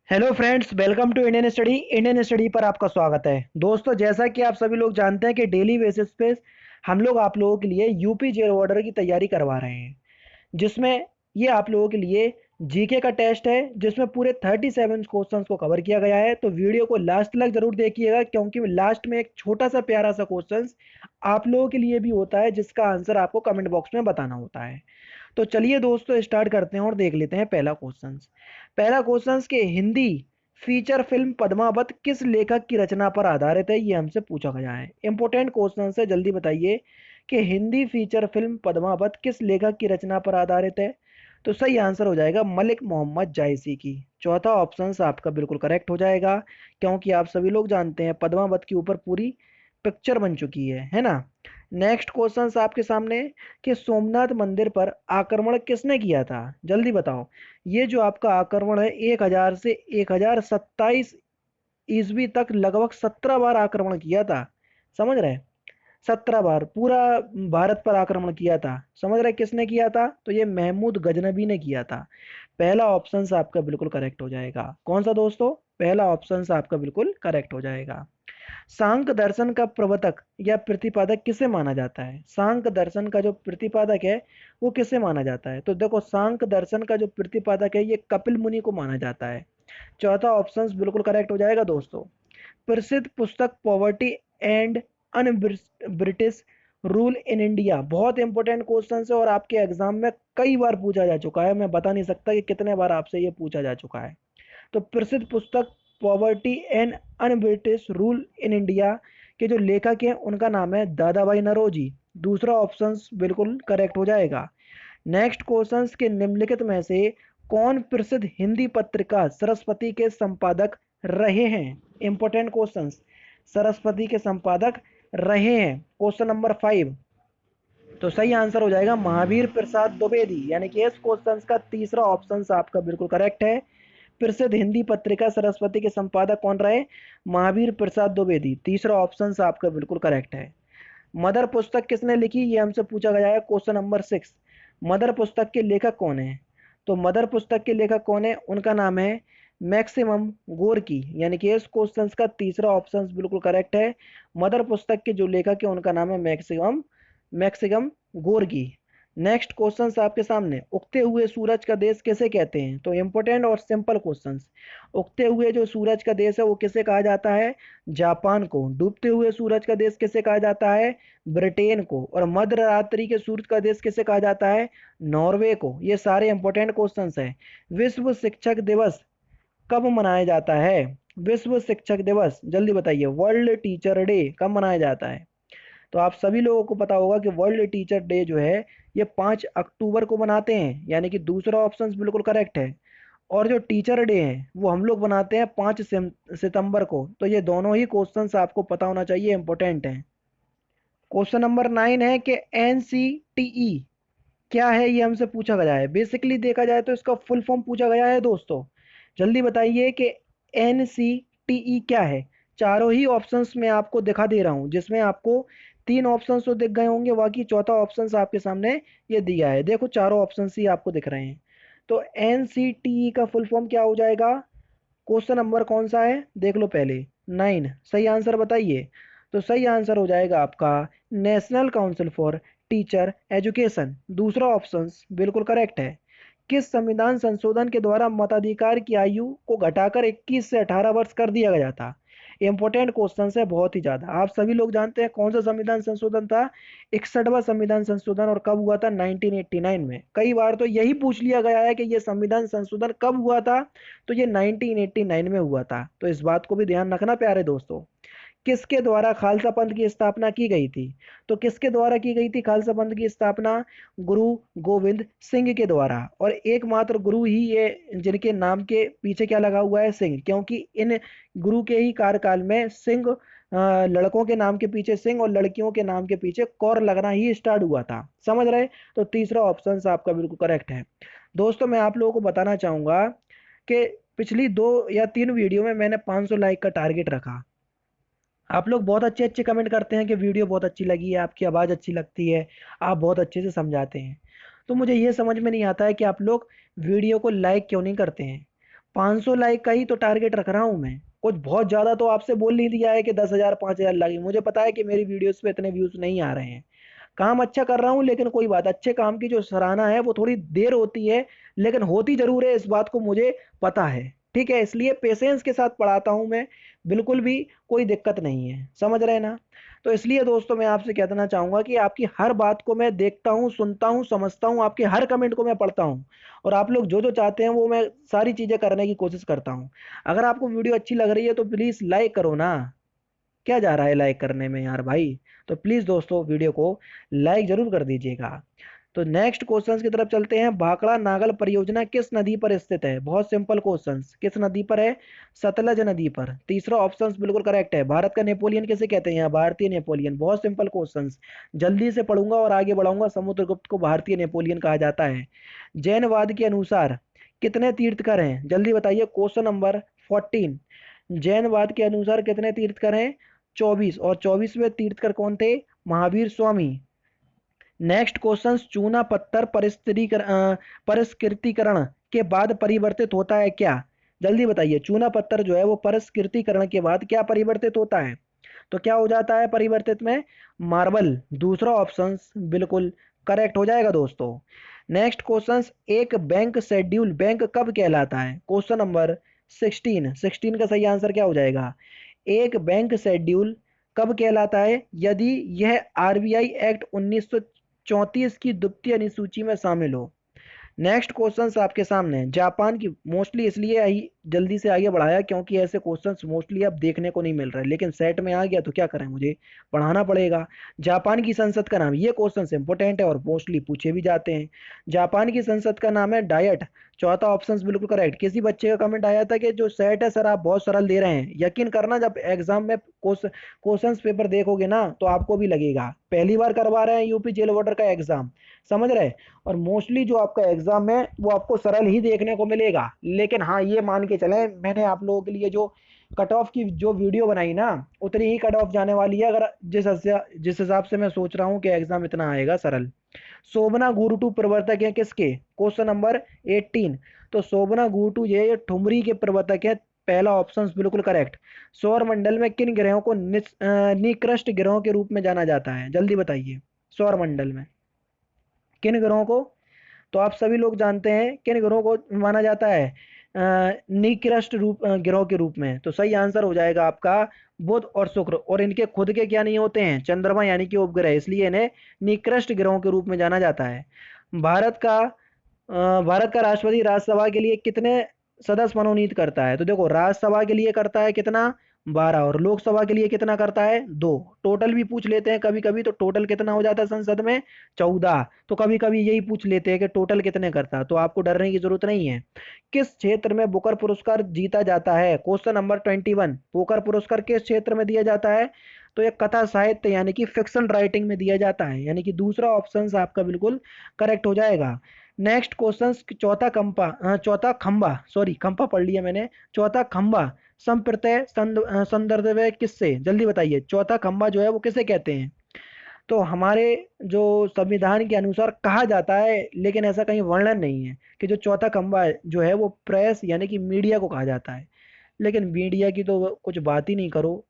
Hello friends, welcome to Indian study पर आपका स्वागत है। दोस्तों, जैसा कि आप सभी लोग जानते हैं कि डेली बेसिस पे हम लोग आप लोगों के लिए यूपी जेल ऑर्डर की तैयारी करवा रहे हैं, जिसमें ये आप लोगों के लिए जीके का टेस्ट है, जिसमें पूरे 37 क्वेश्चंस को कवर किया गया है। तो वीडियो को लास्ट तक जरूर देखिएगा, क्योंकि लास्ट में एक छोटा सा प्यारा सा क्वेश्चन आप लोगों के लिए भी होता है, जिसका आंसर आपको कमेंट बॉक्स में बताना होता है। तो चलिए दोस्तों, स्टार्ट करते हैं और देख लेते हैं पहला क्वेश्चन। पहला क्वेश्चन के हिंदी फीचर फिल्म पद्मावत किस लेखक की रचना पर आधारित है, ये हमसे पूछा गया है। इंपॉर्टेंट क्वेश्चन है, जल्दी बताइए कि हिंदी फीचर फिल्म पद्मावत किस लेखक की रचना पर आधारित है। तो सही आंसर हो जाएगा मलिक मोहम्मद जायसी की। चौथा ऑप्शन आपका बिल्कुल करेक्ट हो जाएगा, क्योंकि आप सभी लोग जानते हैं पद्मावत के ऊपर पूरी पिक्चर बन चुकी है ना। नेक्स्ट क्वेश्चन आपके सामने कि सोमनाथ मंदिर पर आक्रमण किसने किया था, जल्दी बताओ। ये जो आपका आक्रमण है 1000 से 1027 ईस्वी तक लगभग 17 बार आक्रमण किया था। समझ रहे? 17 बार पूरा भारत पर आक्रमण किया था। समझ रहे किसने किया था? तो ये महमूद गजनबी ने किया था। पहला ऑप्शन आपका बिल्कुल करेक्ट हो जाएगा। कौन सा दोस्तों? पहला ऑप्शन आपका बिल्कुल करेक्ट हो जाएगा। सांख्य दर्शन का प्रवर्तक या प्रतिपादक किसे माना जाता है? सांख्य दर्शन का जो प्रतिपादक है वो किसे माना जाता है? तो देखो, सांख्य दर्शन का जो प्रतिपादक है ये कपिल मुनि को माना जाता है। चौथा ऑप्शन बिल्कुल करेक्ट हो जाएगा दोस्तों। प्रसिद्ध पुस्तक poverty and un British rule in India, बहुत इंपॉर्टेंट क्वेश्चन है और आपके एग्जाम में कई बार पूछा जा चुका है। मैं बता नहीं सकता कि कितने बार आपसे ये पूछा जा चुका है। तो प्रसिद्ध पुस्तक poverty and un British rule in India के जो लेखक हैं उनका नाम है दादा भाई नरोजी। दूसरा ऑप्शन बिल्कुल करेक्ट हो जाएगा। नेक्स्ट क्वेश्चन के निम्नलिखित में से कौन प्रसिद्ध हिंदी पत्रिका सरस्वती के संपादक रहे हैं? इंपॉर्टेंट क्वेश्चन, सरस्वती के संपादक रहे हैं। Question number 5। तो सही आंसर हो जाएगा महावीर प्रसाद द्विवेदी, यानी कि इस क्वेश्चन का तीसरा ऑप्शन आपका बिल्कुल करेक्ट है। प्रसिद्ध हिंदी पत्रिका सरस्वती के संपादक कौन रहे? महावीर प्रसाद द्विवेदी। तीसरा ऑप्शन आपका बिल्कुल करेक्ट है। मदर पुस्तक किसने लिखी, ये हमसे पूछा गया है। क्वेश्चन नंबर 6, मदर पुस्तक के लेखक कौन है? तो मदर पुस्तक के लेखक कौन है? उनका नाम है मैक्सिमम गोर्की, यानी कि इस क्वेश्चन का तीसरा ऑप्शन बिल्कुल करेक्ट है। मदर पुस्तक के जो लेखक है उनका नाम है maximum maximum Gorky. Next question आपके सामने, उगते हुए सूरज का देश किसे कहते हैं? तो इंपॉर्टेंट और सिंपल क्वेश्चन। उगते हुए जो सूरज का देश है वो किसे कहा जाता है? जापान को। डूबते हुए सूरज का देश किसे कहा जाता है? ब्रिटेन को। और मध्य रात्रि के सूरज का देश किसे कहा जाता है? नॉर्वे को। ये सारे इंपॉर्टेंट क्वेश्चन हैं। विश्व शिक्षक दिवस कब मनाया जाता है? विश्व शिक्षक दिवस जल्दी बताइए। वर्ल्ड टीचर डे कब मनाया जाता है? तो आप सभी लोगों को पता होगा कि वर्ल्ड टीचर डे जो है ये 5 अक्टूबर को मनाते हैं, यानी कि दूसरा ऑप्शन बिल्कुल करेक्ट है। और जो टीचर डे है वो हम लोग बनाते हैं 5 सितंबर को। तो ये दोनों ही क्वेश्चंस आपको पता होना चाहिए, इंपॉर्टेंट हैं। क्वेश्चन नंबर 9 है कि एनसीटीई क्या है, ये हमसे पूछा गया है। बेसिकली देखा जाए तो इसका फुल फॉर्म पूछा गया है दोस्तों। जल्दी बताइए कि एनसीटीई क्या है। चारों ही ऑप्शंस में आपको दिखा दे रहा हूं, जिसमें आपको 3 ऑप्शंस तो दिख गए होंगे, बाकी चौथा ऑप्शन आपके सामने ये दिया है। देखो, चारों ऑप्शंस ही आपको दिख रहे हैं। तो एनसीटीई का फुल फॉर्म क्या हो जाएगा? क्वेश्चन नंबर कौन सा है देख लो पहले। 9 सही आंसर बताइए। तो सही आंसर हो जाएगा आपका national council for teacher education. दूसरा ऑप्शन बिल्कुल करेक्ट है। किस संविधान संशोधन के द्वारा मताधिकार की आयु को घटाकर 21 से 18 वर्ष कर दिया गया था? इंपॉर्टेंट क्वेश्चन है बहुत ही ज्यादा। आप सभी लोग जानते हैं कौन सा संविधान संशोधन था? 61वां संविधान संशोधन। और कब हुआ था? 1989 में। कई बार तो यही पूछ लिया गया है कि यह संविधान संशोधन कब हुआ था। तो ये 1989 में हुआ था। तो इस बात को भी ध्यान रखना प्यारे दोस्तों। किसके द्वारा खालसा पंथ की स्थापना की गई थी? तो किसके द्वारा की गई थी खालसा पंथ की स्थापना? गुरु गोविंद सिंह के द्वारा। और एकमात्र गुरु ही ये जिनके नाम के पीछे क्या लगा हुआ है? सिंह। क्योंकि इन गुरु के ही कार्यकाल में सिंह, लड़कों के नाम के पीछे सिंह और लड़कियों के नाम के पीछे कौर लगना ही स्टार्ट हुआ था। समझ रहे? तो तीसरा ऑप्शन आपका बिल्कुल करेक्ट है। दोस्तों, मैं आप लोगों को बताना चाहूंगा कि पिछली 2 या 3 वीडियो में मैंने 500 लाइक का टारगेट रखा। आप लोग बहुत अच्छे अच्छे कमेंट करते हैं कि वीडियो बहुत अच्छी लगी है, आपकी आवाज़ अच्छी लगती है, आप बहुत अच्छे से समझाते हैं। तो मुझे ये समझ में नहीं आता है कि आप लोग वीडियो को लाइक क्यों नहीं करते हैं। 500 लाइक का ही तो टारगेट रख रहा हूँ मैं। कुछ बहुत ज़्यादा तो आपसे बोल नहीं दिया है कि 10,000 5,000 लाइक। मुझे पता है कि मेरी वीडियोस पे इतने व्यूज़ नहीं आ रहे हैं। काम अच्छा कर रहा हूँ, लेकिन कोई बात, अच्छे काम की जो सराहना है वो थोड़ी देर होती है, लेकिन होती ज़रूर है, इस बात को मुझे पता है। ठीक है, इसलिए पेशेंस के साथ पढ़ाता हूँ मैं। बिल्कुल भी कोई दिक्कत नहीं है, समझ रहे हैं ना। तो इसलिए दोस्तों मैं आपसे कह देना चाहूँगा कि आपकी हर बात को मैं देखता हूँ, सुनता हूँ, समझता हूँ, आपके हर कमेंट को मैं पढ़ता हूँ, और आप लोग जो जो चाहते हैं वो मैं सारी चीज़ें करने की कोशिश करता हूँ। अगर आपको वीडियो अच्छी लग रही है तो प्लीज़ लाइक करो ना। क्या जा रहा है लाइक करने में यार भाई। तो प्लीज़ दोस्तों वीडियो को लाइक जरूर कर दीजिएगा। तो नेक्स्ट क्वेश्चंस की तरफ चलते हैं। भाखड़ा नागल परियोजना किस नदी पर स्थित है? बहुत सिंपल क्वेश्चंस, किस नदी पर है? सतलज नदी पर। तीसरा ऑप्शन बिल्कुल करेक्ट है। भारत का नेपोलियन किसे कहते हैं? यहाँ भारतीय नेपोलियन। बहुत सिंपल क्वेश्चंस, जल्दी से पढ़ूंगा और आगे बढ़ाऊंगा। समुद्रगुप्त को भारतीय नेपोलियन कहा जाता है। जैनवाद के अनुसार कितने तीर्थकर हैं? जल्दी बताइए। Question number 14। जैनवाद के अनुसार कितने तीर्थकर हैं? 24। और 24वें तीर्थकर कौन थे? महावीर स्वामी। नेक्स्ट क्वेश्चन, चूना पत्थर परिष्कृतिकरण के बाद परिवर्तित होता है क्या? जल्दी बताइए। चूना पत्थर जो है वो परिष्कृतिकरण के बाद क्या परिवर्तित होता है? तो क्या हो जाता है परिवर्तित में? मार्बल। दूसरा ऑप्शन बिल्कुल करेक्ट हो जाएगा दोस्तों। नेक्स्ट क्वेश्चन, एक बैंक शेड्यूल बैंक कब कहलाता है? Question number 16। 16 का सही आंसर क्या हो जाएगा? एक बैंक शेड्यूल कब कहलाता है? यदि यह आरबीआई एक्ट 1934 की द्वितीय अनुसूची में शामिल हो। नेक्स्ट क्वेश्चंस आपके सामने हैं। जापान की, मोस्टली इसलिए जल्दी से आगे बढ़ाया क्योंकि ऐसे क्वेश्चंस मोस्टली अब देखने को नहीं मिल रहे, लेकिन सेट में आ गया तो क्या करें, मुझे पढ़ाना पड़ेगा। जापान की संसद का नाम, ये क्वेश्चन इंपॉर्टेंट है और मोस्टली पूछे भी जाते हैं। जापान की संसद का नाम है डायट। चौथा ऑप्शन बिल्कुल करेक्ट। किसी बच्चे का कमेंट आया था कि जो सेट है सर आप बहुत सरल दे रहे हैं। यकीन करना, जब एग्जाम में क्वेश्चंस पेपर देखोगे ना तो आपको भी लगेगा पहली बार करवा रहे हैं यूपी जेल वार्डर का एग्जाम, समझ रहे। और मोस्टली जो आपका एग्जाम है वो आपको सरल ही देखने को मिलेगा, लेकिन हाँ ये मान के चले मैंने आप लोगों के लिए जो कट ऑफ की जो वीडियो बनाई ना उतनी ही कट ऑफ जाने वाली है, अगर जिस हिसाब से मैं सोच रहा हूँ कि एग्जाम इतना आएगा सरल। शोभना गुरुटू प्रवर्तक है किसके? Question number 18। तो शोभना गुरुटू ये ठुमरी के प्रवर्तक है। पहला ऑप्शन बिल्कुल करेक्ट। सौर मंडल में किन ग्रहों को निकृष्ट ग्रहों के रूप में जाना जाता है? जल्दी बताइए। सौर मंडल में किन ग्रहों को, तो आप सभी लोग जानते हैं किन ग्रहों को माना जाता है निकृष्ट ग्रहों के रूप में? तो सही आंसर हो जाएगा आपका बुध और शुक्र। और इनके खुद के क्या नहीं होते हैं? चंद्रमा यानी कि उपग्रह, इसलिए इन्हें निकृष्ट ग्रहों के रूप में जाना जाता है। भारत का भारत का राष्ट्रपति राज्यसभा के लिए कितने सदस्य मनोनीत करता है? तो देखो राज्यसभा के लिए करता है कितना? 12। और लोकसभा के लिए कितना करता है? 2। टोटल भी पूछ लेते हैं कभी कभी, तो टोटल कितना हो जाता है संसद में? 14। तो कभी कभी यही पूछ लेते हैं कि टोटल कितने करता है, तो आपको डरने की जरूरत नहीं है। किस क्षेत्र में बुकर पुरस्कार जीता जाता है? Question number 21। बुकर पुरस्कार किस क्षेत्र में दिया जाता है? तो ये कथा साहित्य यानी कि फिक्शन राइटिंग में दिया जाता है, यानी कि दूसरा ऑप्शन आपका बिल्कुल करेक्ट हो जाएगा। नेक्स्ट क्वेश्चन, चौथा खंबा, सॉरी खंबा पढ़ लिया मैंने। चौथा खंबा संप्रत्यय संदर्भ है किससे? जल्दी बताइए। चौथा खंबा जो है वो किसे कहते हैं? तो हमारे जो संविधान के अनुसार कहा जाता है, लेकिन ऐसा कहीं वर्णन नहीं है कि जो चौथा खंबा जो है वो प्रेस यानी कि मीडिया को कहा जाता है। लेकिन मीडिया की तो कुछ बात ही नहीं करो,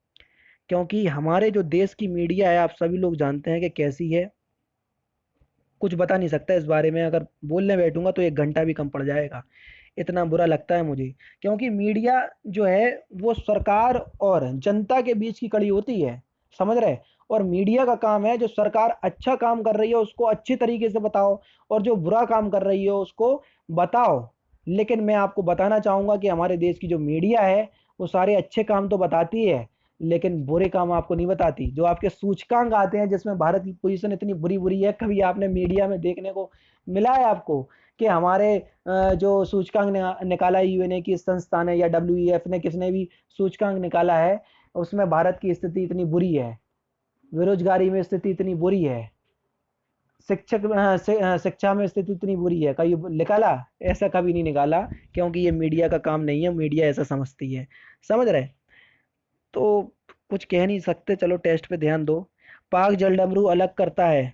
क्योंकि हमारे जो देश की मीडिया है आप सभी लोग जानते हैं कि कैसी है। कुछ बता नहीं सकता इस बारे में, अगर बोलने बैठूंगा तो 1 घंटा भी कम पड़ जाएगा, इतना बुरा लगता है मुझे। क्योंकि मीडिया जो है वो सरकार और जनता के बीच की कड़ी होती है, समझ रहे। और मीडिया का काम है जो सरकार अच्छा काम कर रही है उसको अच्छी तरीके से बताओ, और जो बुरा काम कर रही है उसको बताओ। लेकिन मैं आपको बताना चाहूंगा कि हमारे देश की जो मीडिया है वो सारे अच्छे काम तो बताती है, लेकिन बुरे काम आपको नहीं बताती। जो आपके सूचकांक आते हैं जिसमें भारत की पोजीशन इतनी बुरी बुरी है, कभी आपने मीडिया में देखने को मिला है आपको कि हमारे जो सूचकांक निकाला है यूएनए की संस्था ने या डब्ल्यूईएफ ने, किसने भी सूचकांक निकाला है उसमें भारत की स्थिति इतनी बुरी है, बेरोजगारी में स्थिति इतनी बुरी है, शिक्षा में स्थिति इतनी बुरी है, कभी निकाला? ऐसा कभी नहीं निकाला, क्योंकि ये मीडिया का काम नहीं है, मीडिया ऐसा समझती है, समझ रहे। तो कुछ कह नहीं सकते, चलो टेस्ट पे ध्यान दो। पाक जलडमरू अलग करता है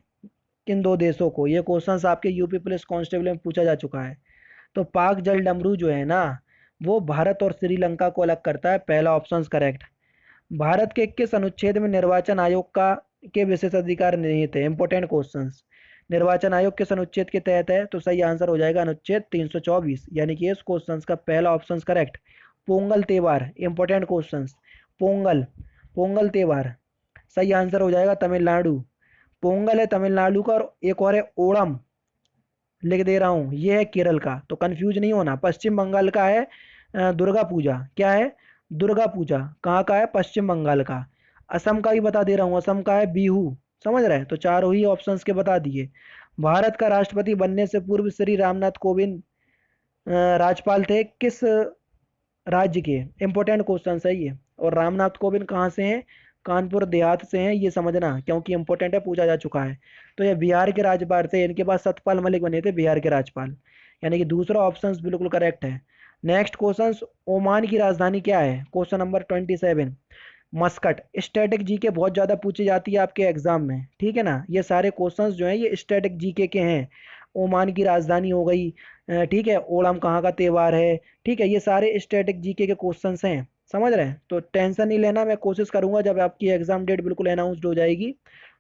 किन दो देशों को? ये क्वेश्चन आपके यूपी पुलिस कांस्टेबल में पूछा जा चुका है। तो पाक जल डमरू जो है ना वो भारत और श्रीलंका को अलग करता है। पहला ऑप्शन करेक्ट। भारत के किस अनुच्छेद में निर्वाचन आयोग का के विशेषाधिकार निहित है? Important questions. निर्वाचन आयोग किस अनुच्छेद के तहत है? तो सही आंसर हो जाएगा अनुच्छेद 324, यानी कि इस क्वेश्चन का पहला ऑप्शन करेक्ट। पोंगल त्योहार, इंपोर्टेंट क्वेश्चंस। पोंगल, पोंगल त्योहार सही आंसर हो जाएगा तमिलनाडु। पोंगल है तमिलनाडु का, और एक और है ओणम, लिख दे रहा हूँ, ये है केरल का, तो कंफ्यूज नहीं होना। पश्चिम बंगाल का है दुर्गा पूजा। क्या है? दुर्गा पूजा। कहाँ का है? पश्चिम बंगाल का। असम का भी बता दे रहा हूँ, असम का है बिहू। समझ रहे हैं? तो चारों ही ऑप्शंस के बता दिए। भारत का राष्ट्रपति बनने से पूर्व श्री रामनाथ कोविंद राज्यपाल थे किस राज्य के? इंपोर्टेंट क्वेश्चन सही है। और रामनाथ कोविंद कहाँ से हैं? कानपुर देहात से हैं, ये समझना, क्योंकि इंपॉर्टेंट है, पूछा जा चुका है। तो ये बिहार के राज्यपाल थे, इनके पास सतपाल मलिक बने थे बिहार के राज्यपाल, यानी कि दूसरा ऑप्शन बिल्कुल करेक्ट है। नेक्स्ट क्वेश्चन, ओमान की राजधानी क्या है? Question number 27। Muscat. Static GK बहुत ज़्यादा पूछी जाती है आपके एग्जाम में, ठीक है ना। ये सारे क्वेश्चंस जो हैं ये स्टैटिक जीके के हैं। ओमान की राजधानी हो गई, ठीक है, ओणम कहाँ का त्यौहार है, ठीक है, ये सारे स्टैटिक जीके के क्वेश्चंस हैं। समझ रहे हैं? तो टेंशन नहीं लेना, मैं कोशिश करूंगा जब आपकी एग्जाम डेट बिल्कुल अनाउंसड हो जाएगी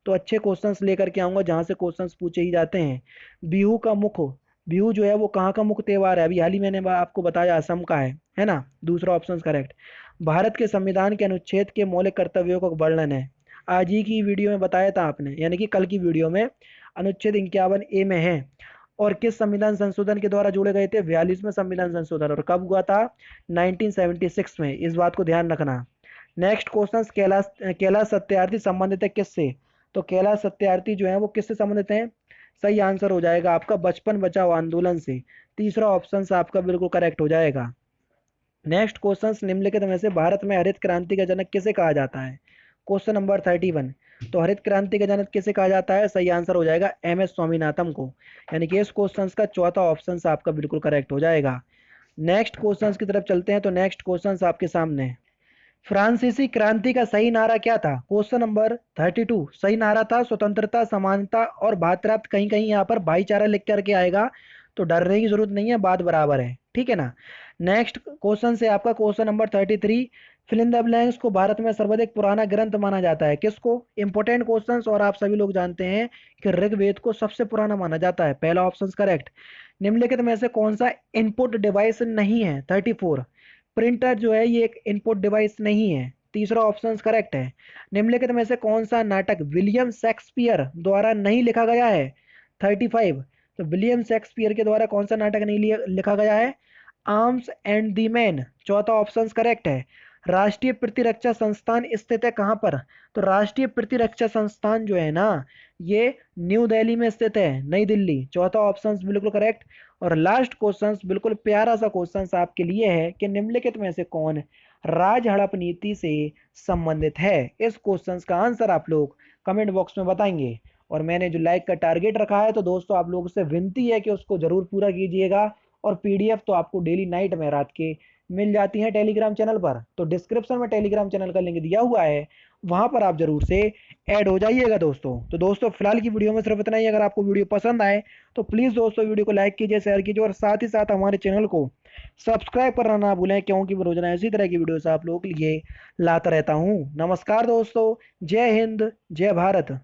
तो अच्छे क्वेश्चंस लेकर के आऊंगा जहाँ से क्वेश्चंस पूछे ही जाते हैं। बिहू का मुख्य, बिहू जो है वो कहाँ का मुख्य त्यौहार है? अभी हाल ही मैंने आपको बताया असम का है ना। दूसरा ऑप्शन करेक्ट। भारत के संविधान के अनुच्छेद के मौलिक कर्तव्यों का वर्णन है। आज ही की वीडियो में बताया था आपने, यानी कि कल की वीडियो में, अनुच्छेद 51A में है। और किस संविधान संशोधन के द्वारा जोड़े गए थे? 42वें संविधान संशोधन। और कब हुआ था? 1976 में। इस बात को ध्यान रखना। नेक्स्ट क्वेश्चन, कैलाश कैलाश सत्यार्थी संबंधित है किससे? तो कैलाश सत्यार्थी जो है वो किससे संबंधित हैं? सही आंसर हो जाएगा आपका बचपन बचाओ आंदोलन से। तीसरा ऑप्शन आपका बिल्कुल करेक्ट हो जाएगा। नेक्स्ट क्वेश्चन, निम्नलिखित में से भारत में हरित क्रांति का जनक किसे कहा जाता है? Question number 31। तो हरित क्रांति का जनक किसे कहा जाता है? सही आंसर हो जाएगा एम एस स्वामीनाथन को, यानी कि इस क्वेश्चन का चौथा ऑप्शन आपका बिल्कुल करेक्ट हो जाएगा। नेक्स्ट क्वेश्चन की तरफ चलते हैं। तो नेक्स्ट क्वेश्चन आपके सामने है। फ्रांसीसी क्रांति का सही नारा क्या था? Question number 32। सही नारा था स्वतंत्रता, समानता और भातृत्व। कहीं कहीं यहाँ पर भाईचारा लिख करके आएगा, तो डरने की जरूरत नहीं है, बात बराबर है, ठीक है ना। नेक्स्ट क्वेश्चन से आपका question number 33। Fill in the blanks को भारत में सर्वाधिक पुराना ग्रंथ माना जाता है किसको? इंपोर्टेंट क्वेश्चंस, और आप सभी लोग जानते हैं कि ऋग्वेद को सबसे पुराना माना जाता है। पहला ऑप्शन करेक्ट। निम्नलिखित में से कौन सा इनपुट डिवाइस नहीं है? 34। प्रिंटर जो है ये एक इनपुट डिवाइस नहीं है। तीसरा ऑप्शन करेक्ट है। निम्नलिखित में से कौन सा नाटक विलियम शेक्सपियर द्वारा नहीं लिखा गया है? 35। तो विलियम शेक्सपियर के द्वारा कौन सा नाटक नहीं लिखा गया है? Arms and the man. चौथा ऑप्शन करेक्ट है। राष्ट्रीय प्रतिरक्षा संस्थान स्थित है कहाँ पर? तो राष्ट्रीय प्रतिरक्षा संस्थान जो है ना, ये न्यू दिल्ली में स्थित है, नई दिल्ली। चौथा ऑप्शन बिल्कुल करेक्ट। और लास्ट क्वेश्चन बिल्कुल प्यारा सा क्वेश्चन आपके लिए है कि निम्नलिखित में से कौन राज हड़प नीति से संबंधित है? इस क्वेश्चन का आंसर आप लोग कमेंट बॉक्स में बताएंगे। और मैंने जो लाइक का टारगेट रखा है, तो दोस्तों आप लोगों से विनती है कि उसको जरूर पूरा कीजिएगा। और पीडीएफ तो आपको डेली नाइट में रात के मिल जाती है टेलीग्राम चैनल पर। तो डिस्क्रिप्शन में टेलीग्राम चैनल का लिंक दिया हुआ है, वहां पर आप जरूर से ऐड हो जाइएगा दोस्तों। तो दोस्तों फिलहाल की वीडियो में सिर्फ इतना ही। अगर आपको वीडियो पसंद आए तो प्लीज़ दोस्तों वीडियो को लाइक कीजिए, शेयर कीजिए, और साथ ही साथ हमारे चैनल को सब्सक्राइब करना ना भूलें, क्योंकि मैं रोजाना इसी तरह की वीडियो से आप लोगों के लिए लाता रहता हूँ। नमस्कार दोस्तों, जय हिंद, जय भारत।